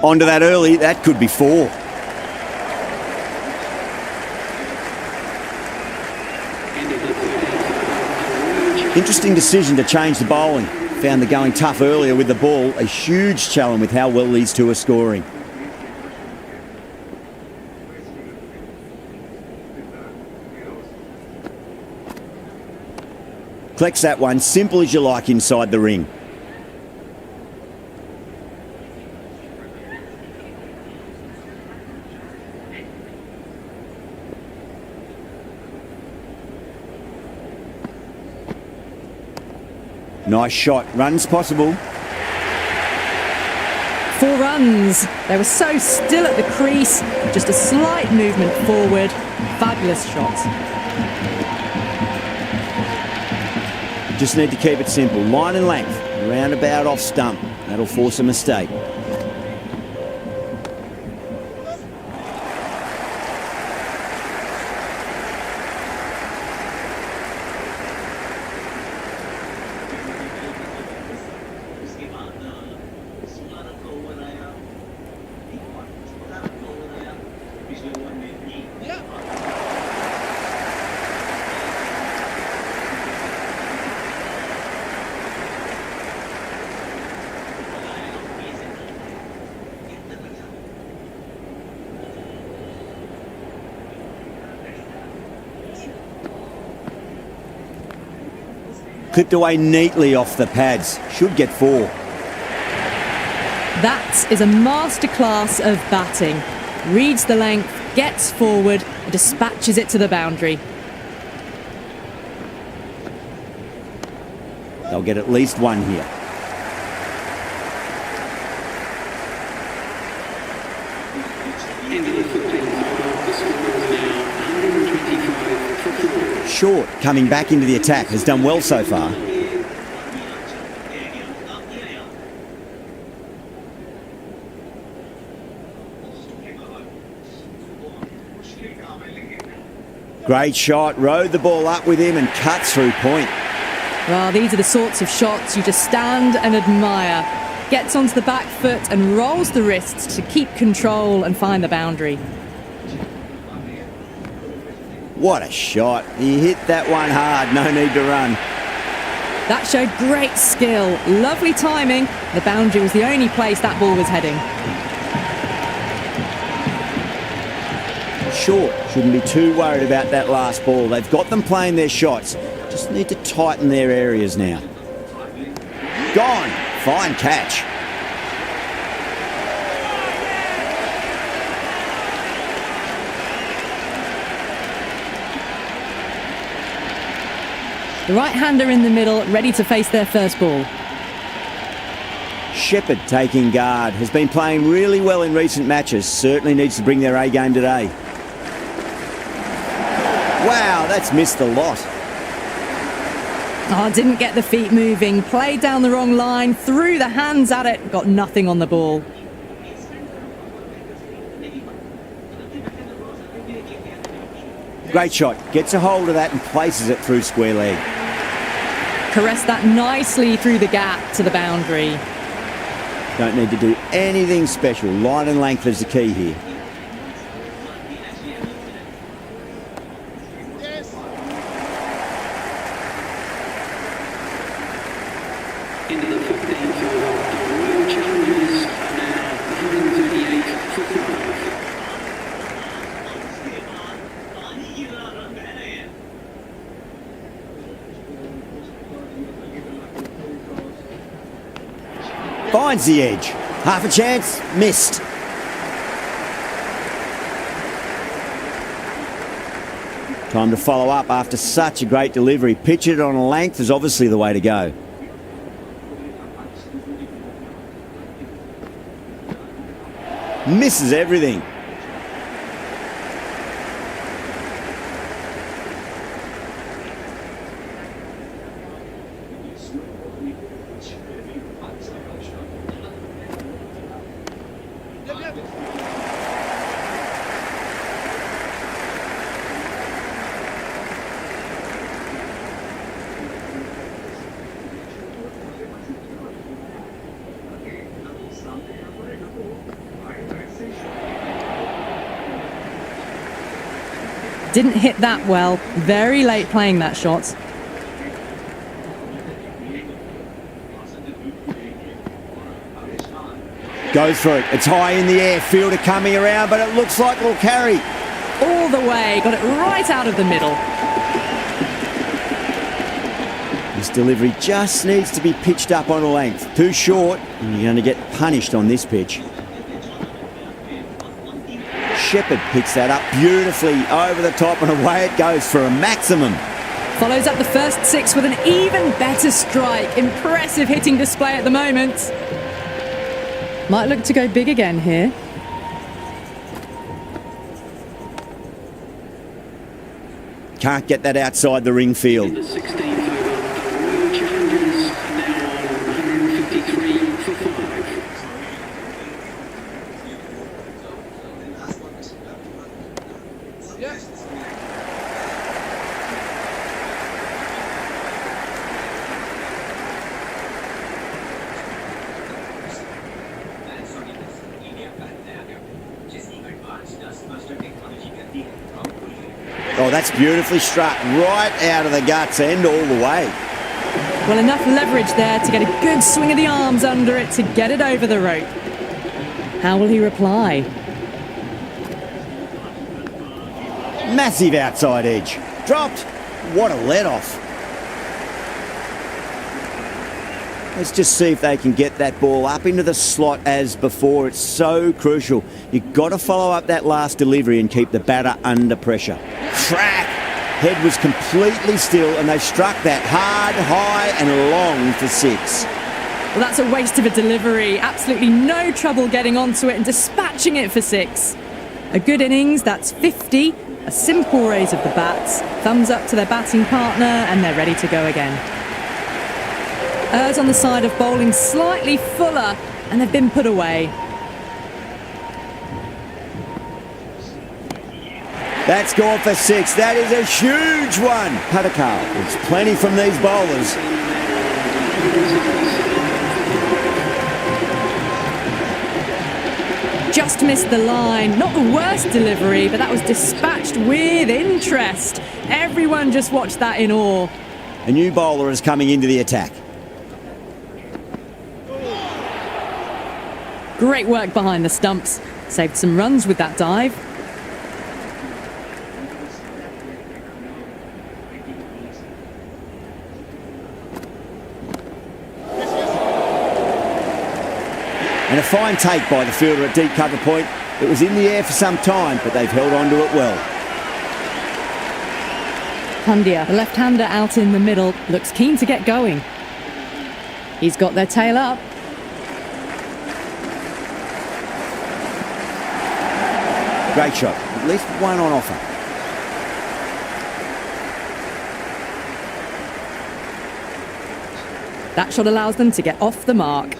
Onto that early, that could be 4. Interesting decision to change the bowling. Found the going tough earlier with the ball. A huge challenge with how well these two are scoring. Collects that one, simple as you like inside the ring. Nice shot. Runs possible. 4 runs. They were so still at the crease. Just a slight movement forward. Fabulous shot. Just need to keep it simple. Line and length. Roundabout off stump. That'll force a mistake. Clipped away neatly off the pads. Should get 4. That is a masterclass of batting. Reads the length, gets forward, and dispatches it to the boundary. They'll get at least 1 here. Short, coming back into the attack, has done well so far. Great shot, rode the ball up with him and cuts through point. Well, these are the sorts of shots you just stand and admire. Gets onto the back foot and rolls the wrists to keep control and find the boundary. What a shot. He hit that one hard, no need to run. That showed great skill, lovely timing. The boundary was the only place that ball was heading. Short, shouldn't be too worried about that last ball. They've got them playing their shots. Just need to tighten their areas now. Gone. Fine catch. The right-hander in the middle, ready to face their first ball. Shepherd taking guard. Has been playing really well in recent matches. Certainly needs to bring their A game today. Wow, that's missed a lot. Oh, didn't get the feet moving. Played down the wrong line, threw the hands at it, got nothing on the ball. Great shot. Gets a hold of that and places it through square leg. Caressed that nicely through the gap to the boundary. Don't need to do anything special. Line and length is the key here. Into the 15th over, the Royal Challengers are now 138 for 5. Finds the edge. Half a chance, missed. Time to follow up after such a great delivery. Pitch it on a length is obviously the way to go. Misses everything. Didn't hit that well. Very late playing that shot. Goes for it. It's high in the air. Fielder coming around, but it looks like it'll carry. All the way. Got it right out of the middle. This delivery just needs to be pitched up on a length. Too short, and you're going to get punished on this pitch. Shepherd picks that up beautifully over the top, and away it goes for a maximum. Follows up the first 6 with an even better strike. Impressive hitting display at the moment. Might look to go big again here. Can't get that outside the ring field. In the 16th over, the Royal Challengers now on 153 for 5. Oh, that's beautifully struck right out of the guts end all the way. Well, enough leverage there to get a good swing of the arms under it to get it over the rope. How will he reply? Massive outside edge. Dropped. What a let-off. Let's just see if they can get that ball up into the slot as before. It's so crucial. You've got to follow up that last delivery and keep the batter under pressure. Crack! Head was completely still, and they struck that hard, high and long for 6. Well, that's a waste of a delivery. Absolutely no trouble getting onto it and dispatching it for 6. A good innings, that's 50. A simple raise of the bats. Thumbs up to their batting partner, and they're ready to go again. Errs on the side of bowling slightly fuller, and they've been put away. That's gone for 6. That is a huge one. Patakal, it's plenty from these bowlers. Just missed the line. Not the worst delivery, but that was dispatched with interest. Everyone just watched that in awe. A new bowler is coming into the attack. Great work behind the stumps. Saved some runs with that dive. And a fine take by the fielder at deep cover point. It was in the air for some time, but they've held on to it well. Pandya, the left-hander out in the middle, looks keen to get going. He's got their tail up. Great shot. At least one on offer. That shot allows them to get off the mark.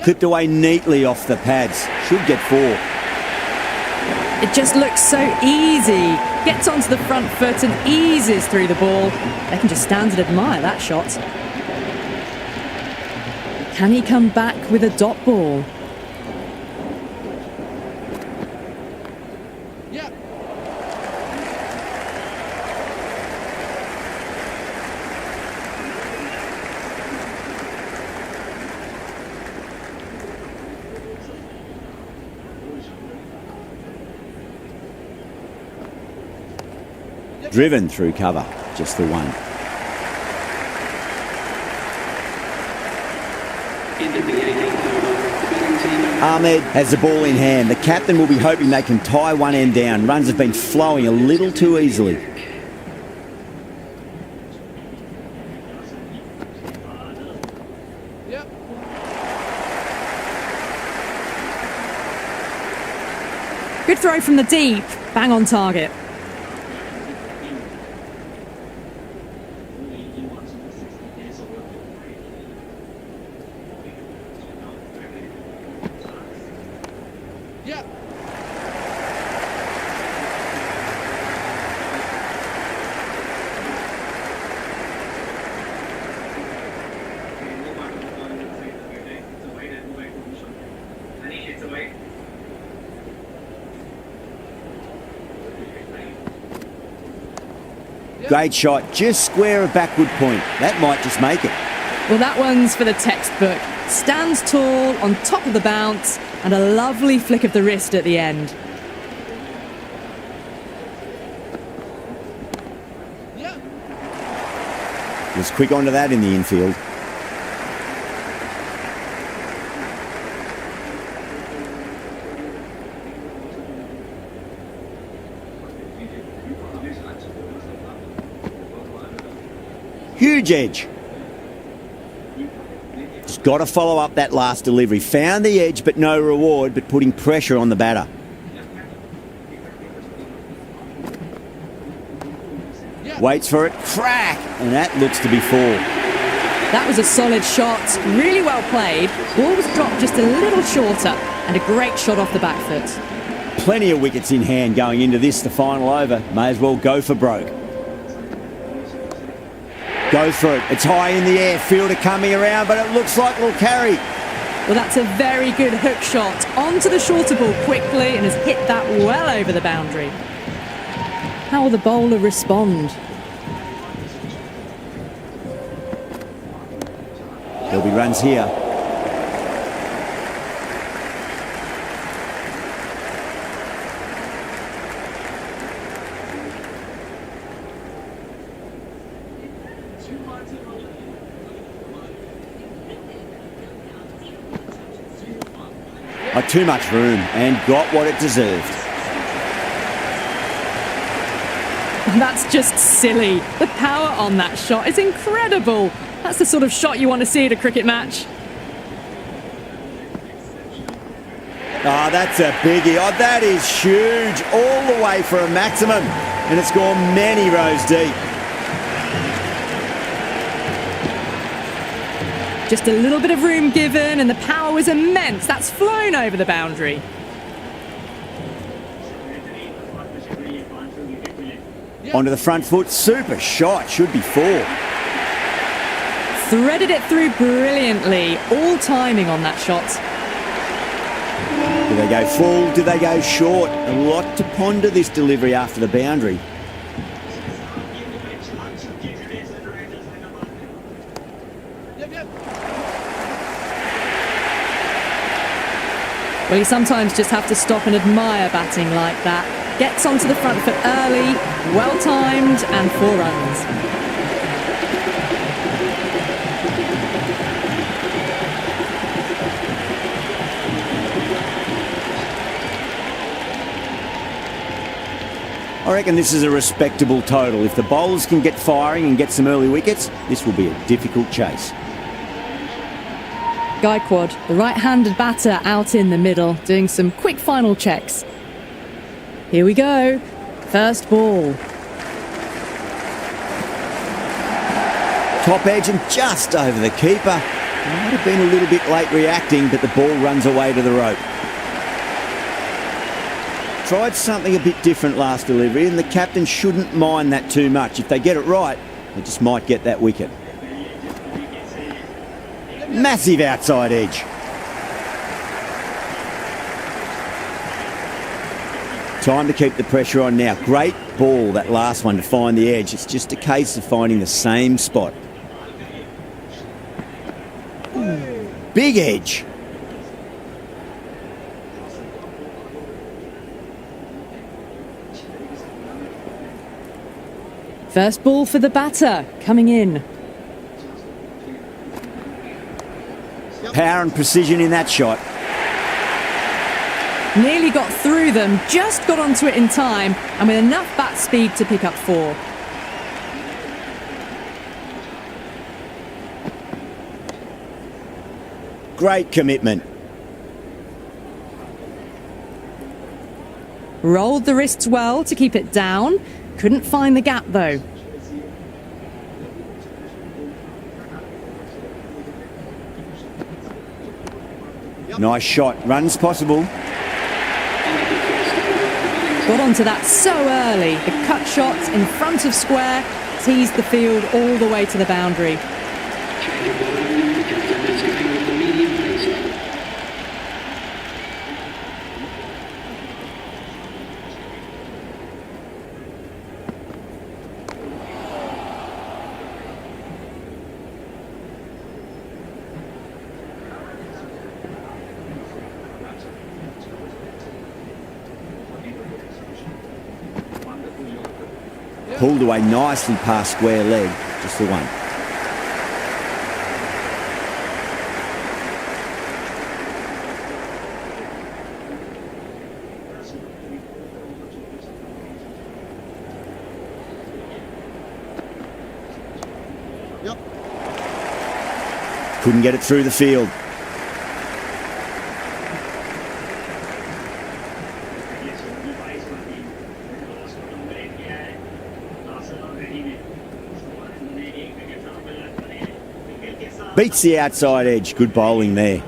Clipped away neatly off the pads. Should get 4. It just looks so easy. Gets onto the front foot and eases through the ball. They can just stand and admire that shot. Can he come back with a dot ball? Driven through cover. Just the one. Into the 18th over, the batting team. Ahmed has the ball in hand. The captain will be hoping they can tie one end down. Runs have been flowing a little too easily. Good throw from the deep. Bang on target. Great shot, just square of backward point. That might just make it. Well, that one's for the textbook. Stands tall, on top of the bounce, and a lovely flick of the wrist at the end. Was quick onto that in the infield. Huge edge. Just got to follow up that last delivery. Found the edge, but no reward, but putting pressure on the batter. Waits for it, crack, and that looks to be four. That was a solid shot, really well played. Ball was dropped just a little shorter, and a great shot off the back foot. Plenty of wickets in hand going into this, the final over. May as well go for broke. Go for it. It's high in the air. Fielder coming around, but it looks like it'll carry. Well, that's a very good hook shot. Onto the shorter ball quickly and has hit that well over the boundary. How will the bowler respond? There'll be runs here. Too much room and got what it deserved. That's just silly. The power on that shot is incredible. That's the sort of shot you want to see at a cricket match. Oh, that's a biggie. Oh, that is huge. All the way for a maximum. And it's gone many rows deep. Just a little bit of room given and the power was immense. That's flown over the boundary. Onto the front foot. Super shot. Should be four. Threaded it through brilliantly. All timing on that shot. Do they go full? Do they go short? A lot to ponder this delivery after the boundary. Well, you sometimes just have to stop and admire batting like that. Gets onto the front foot early, well timed, and 4 runs. I reckon this is a respectable total. If the bowlers can get firing and get some early wickets, this will be a difficult chase. Gaikwad, the right-handed batter, out in the middle, doing some quick final checks. Here we go. First ball. Top edge and just over the keeper. Might have been a little bit late reacting, but the ball runs away to the rope. Tried something a bit different last delivery, and the captain shouldn't mind that too much. If they get it right, they just might get that wicket. Massive outside edge. Time to keep the pressure on now. Great ball, that last one, to find the edge. It's just a case of finding the same spot. Big edge. First ball for the batter, coming in. Power and precision in that shot. Nearly got through them, just got onto it in time, and with enough bat speed to pick up 4. Great commitment. Rolled the wrists well to keep it down. Couldn't find the gap though. Nice shot. Runs possible. Got onto that so early. The cut shot in front of square teased the field all the way to the boundary. Pulled away nicely past square leg, just the one. Couldn't get it through the field. Beats the outside edge. Good bowling there.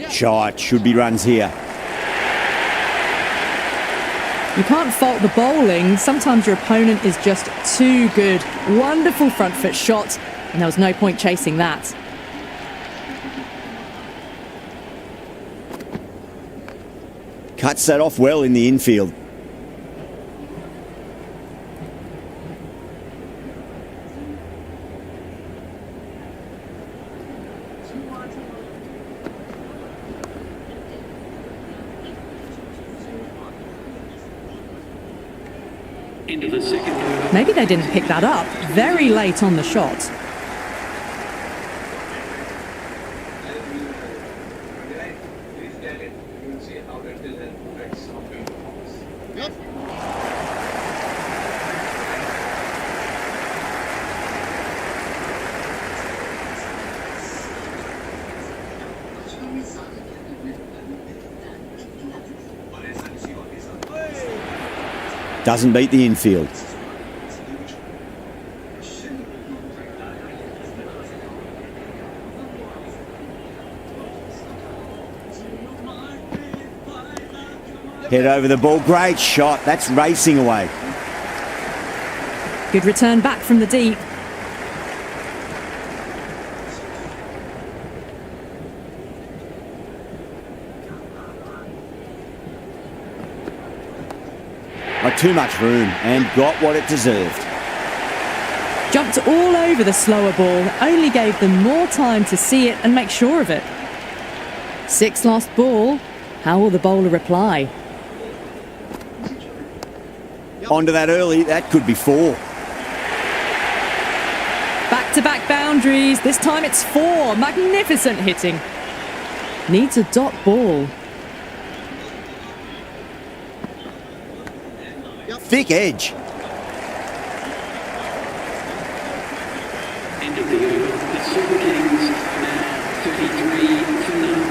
Shot. Should be runs here. You can't fault the bowling. Sometimes your opponent is just too good. Wonderful front foot shot, and there was no point chasing that. Cuts that off well in the infield. Into the second over. Maybe they didn't pick that up very late on the shot. Doesn't beat the infield. Head over the ball. Great shot. That's racing away. Good return back from the deep. Not too much room and got what it deserved. Jumped all over the slower ball, only gave them more time to see it and make sure of it. 6 last ball. How will the bowler reply? Onto that early. That could be 4. Back-to-back boundaries. This time it's 4. Magnificent hitting. Needs a dot ball. Thick edge. End of the over. The Super Kings are now 33 for none.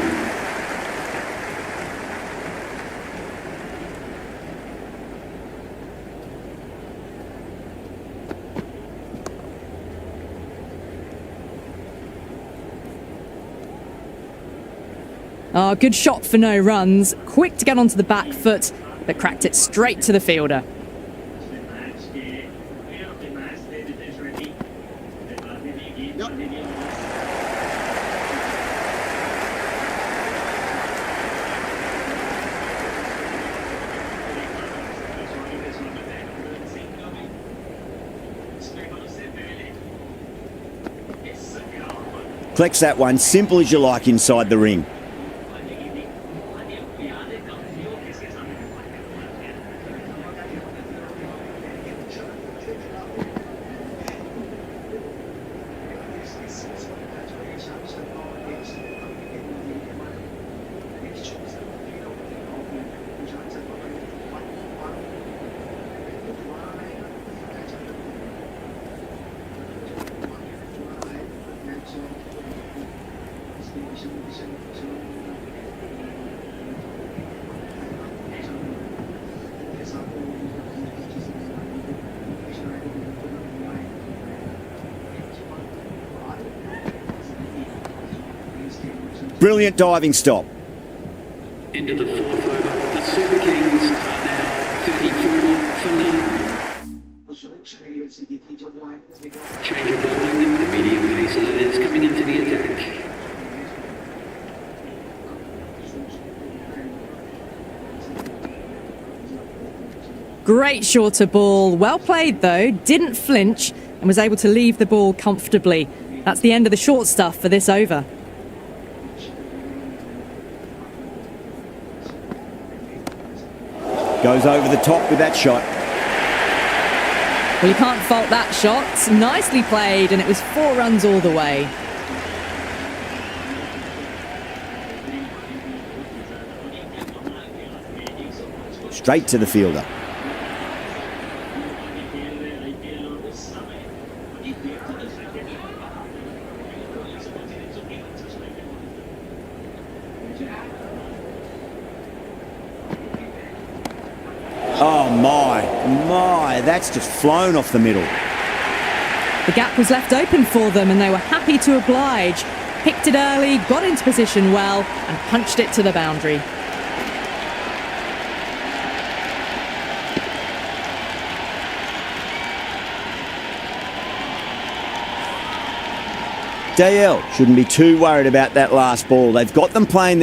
Oh, good shot for no runs. Quick to get onto the back foot, but cracked it straight to the fielder. Collects that one, simple as you like inside the ring. Brilliant diving stop. Into the 4th over. The Super Kings are now 34 for none. Change of bowling. The medium pace is coming into the attack. Great shorter ball. Well played though. Didn't flinch. and was able to leave the ball comfortably. That's the end of the short stuff for this over. Goes over the top with that shot. Well, you can't fault that shot. Nicely played, and it was 4 runs all the way. Straight to the fielder. Oh my, that's just flown off the middle. The gap was left open for them, and they were happy to oblige. Picked it early, got into position well, and punched it to the boundary. Dale shouldn't be too worried about that last ball. They've got them playing